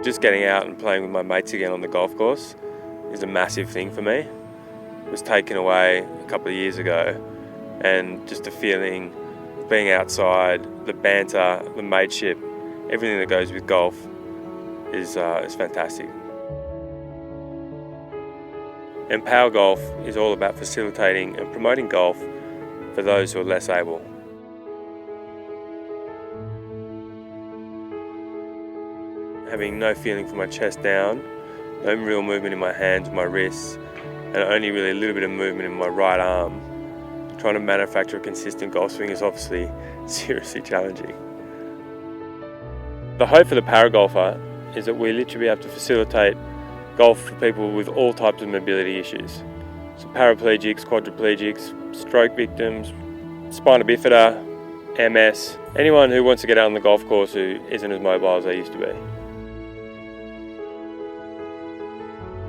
just getting out and playing with my mates again on the golf course is a massive thing for me. It was taken away a couple of years ago, and just the feeling of being outside, the banter, the mateship, everything that goes with golf is fantastic. And Power Golf is all about facilitating and promoting golf for those who are less able. Having no feeling from my chest down, no real movement in my hands, my wrists, and only really a little bit of movement in my right arm, trying to manufacture a consistent golf swing is obviously seriously challenging. The hope for the Paragolfer is that we literally be able to facilitate golf for people with all types of mobility issues. So paraplegics, quadriplegics, stroke victims, spina bifida, MS, anyone who wants to get out on the golf course who isn't as mobile as they used to be.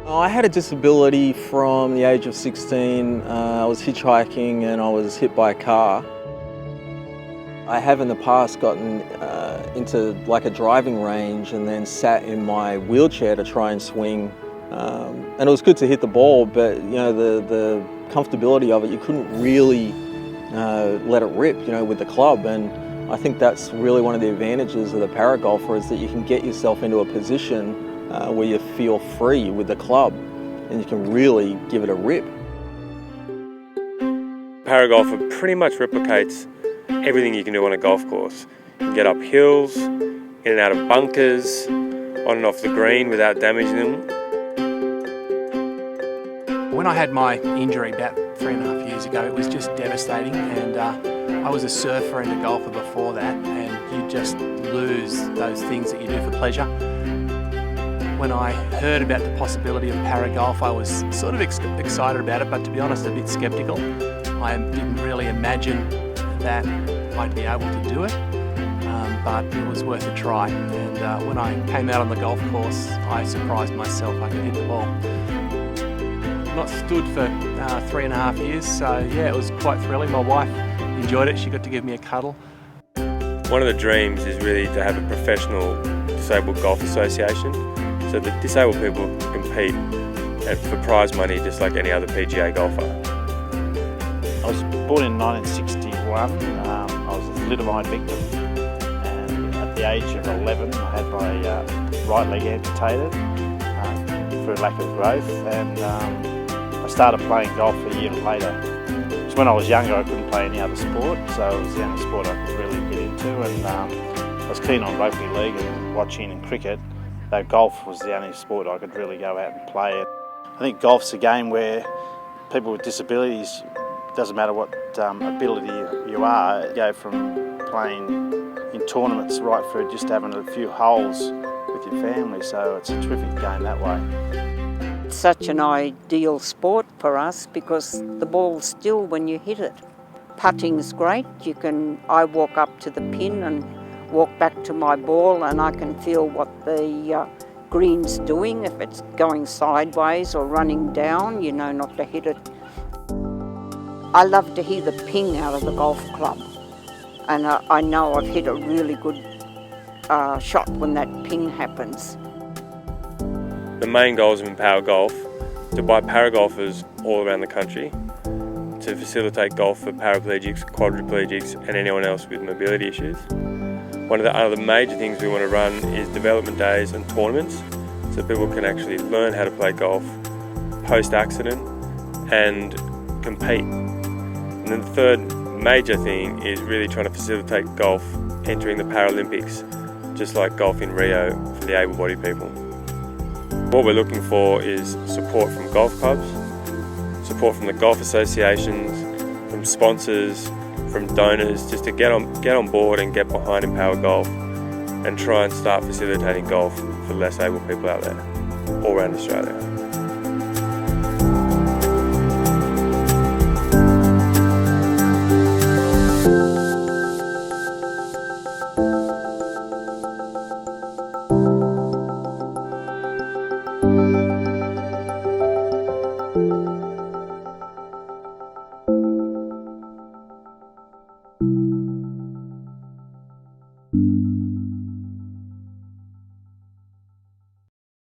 I had a disability from the age of 16. I was hitchhiking and I was hit by a car. I have in the past gotten into like a driving range and then sat in my wheelchair to try and swing. And it was good to hit the ball, but you know, the comfortability of it, you couldn't really let it rip, you know, with the club. And I think that's really one of the advantages of the Paragolfer, is that you can get yourself into a position where you feel free with the club and you can really give it a rip. Paragolfer pretty much replicates everything you can do on a golf course. You can get up hills, in and out of bunkers, on and off the green without damaging them. When I had my injury about 3.5 years ago, it was just devastating, and I was a surfer and a golfer before that, and you just lose those things that you do for pleasure. When I heard about the possibility of Paragolf, I was sort of excited about it, but to be honest, a bit sceptical. I didn't really imagine that I'd be able to do it, but it was worth a try. And when I came out on the golf course, I surprised myself. I could hit the ball. Not stood for 3.5 years, so yeah, it was quite thrilling. My wife enjoyed it. She got to give me a cuddle. One of the dreams is really to have a professional disabled golf association, so that disabled people can compete for prize money just like any other PGA golfer. I was born in 1961. I was a thalidomide victim, and at the age of 11 I had my right leg amputated for a lack of growth, and I started playing golf a year later. So when I was younger I couldn't play any other sport, so it was the only sport I could really get into, and I was keen on rugby league and watching and cricket, though golf was the only sport I could really go out and play. I think golf's a game where people with disabilities, doesn't matter what ability you are, go from playing in tournaments right through just having a few holes with your family, so it's a terrific game that way. It's such an ideal sport for us because the ball's still when you hit it. Putting's great. I walk up to the pin and walk back to my ball and I can feel what the green's doing. If it's going sideways or running down, you know not to hit it. I love to hear the ping out of the golf club, and I know I've hit a really good shot when that ping happens. The main goals of Empower Golf to buy Paragolfers all around the country, to facilitate golf for paraplegics, quadriplegics and anyone else with mobility issues. One of the other major things we want to run is development days and tournaments, so people can actually learn how to play golf post-accident and compete. And then the third major thing is really trying to facilitate golf entering the Paralympics, just like golf in Rio for the able-bodied people. What we're looking for is support from golf clubs, support from the golf associations, from sponsors, from donors, just to get on board and get behind Empower Golf and try and start facilitating golf for less able people out there, all around Australia.